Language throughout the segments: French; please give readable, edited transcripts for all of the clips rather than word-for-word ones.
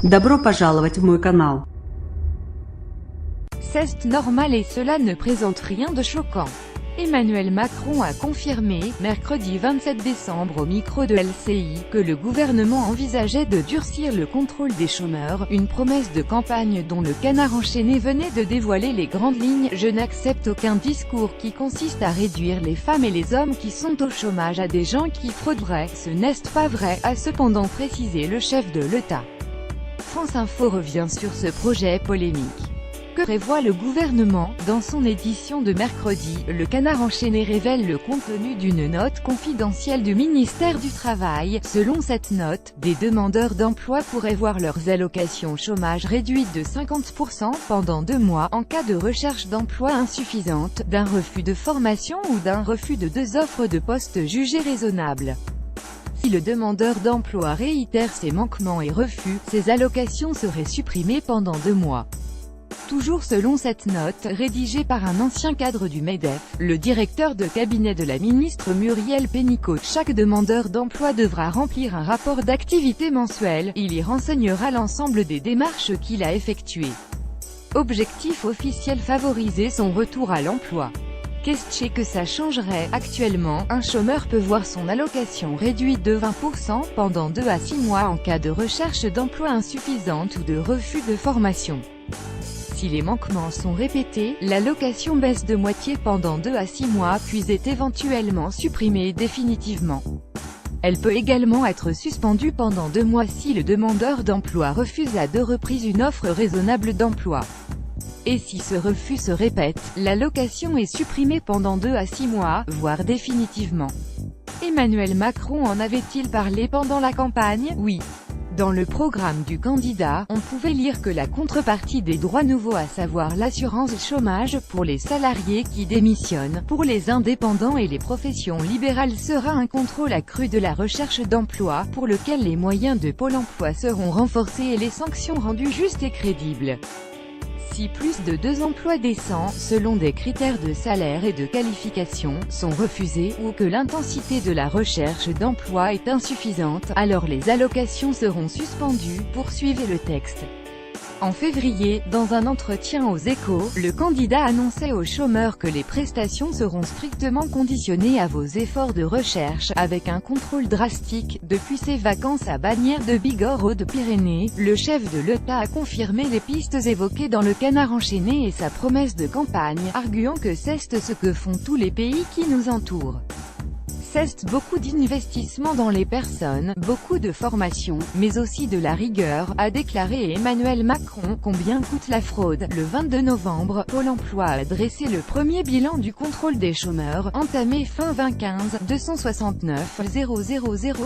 Добро пожаловать в мой канал. C'est normal et cela ne présente rien de choquant. Emmanuel Macron a confirmé, mercredi 27 décembre au micro de LCI, que le gouvernement envisageait de durcir le contrôle des chômeurs, une promesse de campagne dont le Canard enchaîné venait de dévoiler les grandes lignes. Je n'accepte aucun discours qui consiste à réduire les femmes et les hommes qui sont au chômage à des gens qui frauderaient, ce n'est pas vrai, a cependant précisé le chef de l'État. France Info revient sur ce projet polémique. Que prévoit le gouvernement? Dans son édition de mercredi, le Canard enchaîné révèle le contenu d'une note confidentielle du ministère du Travail. Selon cette note, des demandeurs d'emploi pourraient voir leurs allocations chômage réduites de 50% pendant 2 mois, en cas de recherche d'emploi insuffisante, d'un refus de formation ou d'un refus de 2 offres de poste jugées raisonnables. Si le demandeur d'emploi réitère ses manquements et refus, ses allocations seraient supprimées pendant 2 mois. Toujours selon cette note, rédigée par un ancien cadre du MEDEF, le directeur de cabinet de la ministre Muriel Pénicaud, chaque demandeur d'emploi devra remplir un rapport d'activité mensuel. Il y renseignera l'ensemble des démarches qu'il a effectuées. Objectif officiel: favoriser son retour à l'emploi. Qu'est-ce que ça changerait? Actuellement, un chômeur peut voir son allocation réduite de 20% pendant 2 à 6 mois en cas de recherche d'emploi insuffisante ou de refus de formation. Si les manquements sont répétés, l'allocation baisse de moitié pendant 2 à 6 mois puis est éventuellement supprimée définitivement. Elle peut également être suspendue pendant 2 mois si le demandeur d'emploi refuse à 2 reprises une offre raisonnable d'emploi. Et si ce refus se répète, l'allocation est supprimée pendant 2 à 6 mois, voire définitivement. Emmanuel Macron en avait-il parlé pendant la campagne? Oui. Dans le programme du candidat, on pouvait lire que la contrepartie des droits nouveaux, à savoir l'assurance chômage pour les salariés qui démissionnent, pour les indépendants et les professions libérales, sera un contrôle accru de la recherche d'emploi, pour lequel les moyens de Pôle emploi seront renforcés et les sanctions rendues justes et crédibles. Si plus de 2 emplois décents, selon des critères de salaire et de qualification, sont refusés, ou que l'intensité de la recherche d'emploi est insuffisante, alors les allocations seront suspendues, poursuivait le texte. En février, dans un entretien aux Échos, le candidat annonçait aux chômeurs que les prestations seront strictement conditionnées à vos efforts de recherche, avec un contrôle drastique. Depuis ses vacances à Bagnères de Bigorre Hautes-Pyrénées, le chef de l'État a confirmé les pistes évoquées dans le Canard enchaîné et sa promesse de campagne, arguant que c'est ce que font tous les pays qui nous entourent. C'est beaucoup d'investissements dans les personnes, beaucoup de formation, mais aussi de la rigueur, a déclaré Emmanuel Macron. Combien coûte la fraude? Le 22 novembre, Pôle emploi a dressé le premier bilan du contrôle des chômeurs, entamé fin 2015, 269 000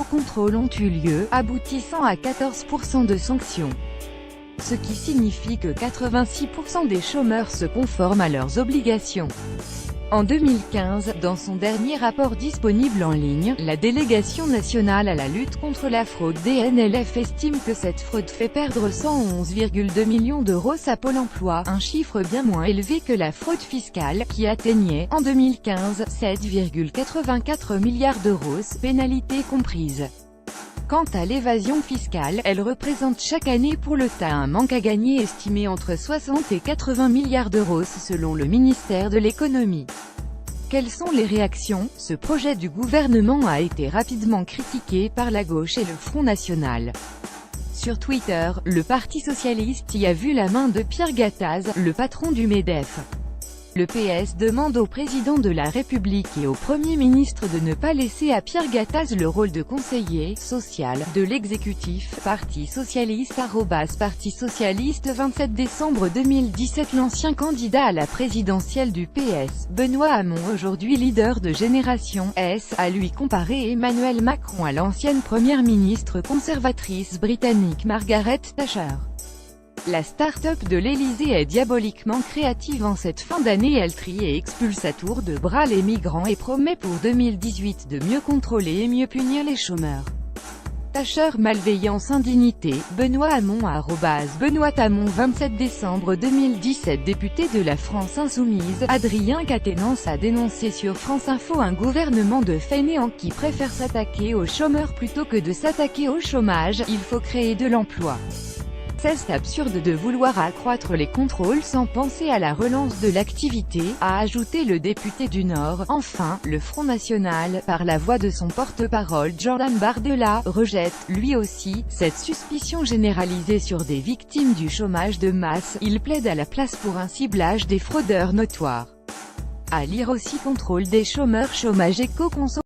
contrôles ont eu lieu, aboutissant à 14% de sanctions. Ce qui signifie que 86% des chômeurs se conforment à leurs obligations. En 2015, dans son dernier rapport disponible en ligne, la Délégation nationale à la lutte contre la fraude DNLF estime que cette fraude fait perdre 111,2 millions d'euros à Pôle emploi, un chiffre bien moins élevé que la fraude fiscale, qui atteignait, en 2015, 7,84 milliards d'euros, pénalités comprises. Quant à l'évasion fiscale, elle représente chaque année pour l'État un manque à gagner estimé entre 60 et 80 milliards d'euros selon le ministère de l'économie. Quelles sont les réactions? Ce projet du gouvernement a été rapidement critiqué par la gauche et le Front National. Sur Twitter, le Parti socialiste y a vu la main de Pierre Gattaz, le patron du MEDEF. Le PS demande au président de la République et au Premier ministre de ne pas laisser à Pierre Gattaz le rôle de conseiller social de l'exécutif. Parti socialiste Parti socialiste 27 décembre 2017. L'ancien candidat à la présidentielle du PS, Benoît Hamon, aujourd'hui leader de Génération S, a lui comparé Emmanuel Macron à l'ancienne première ministre conservatrice britannique Margaret Thatcher. La start-up de l'Élysée est diaboliquement créative. En cette fin d'année, elle trie et expulse à tour de bras les migrants et promet pour 2018 de mieux contrôler et mieux punir les chômeurs. Thatcher, malveillance, indignité. Benoît Hamon Benoît Hamon 27 décembre 2017. Député de la France Insoumise, Adrien Quatennens a dénoncé sur France Info un gouvernement de fainéants qui préfère s'attaquer aux chômeurs plutôt que de s'attaquer au chômage. Il faut créer de l'emploi. C'est absurde de vouloir accroître les contrôles sans penser à la relance de l'activité, a ajouté le député du Nord. Enfin, le Front National, par la voix de son porte-parole Jordan Bardella, rejette, lui aussi, cette suspicion généralisée sur des victimes du chômage de masse. Il plaide à la place pour un ciblage des fraudeurs notoires. À lire aussi contrôle des chômeurs, chômage éco-consommation.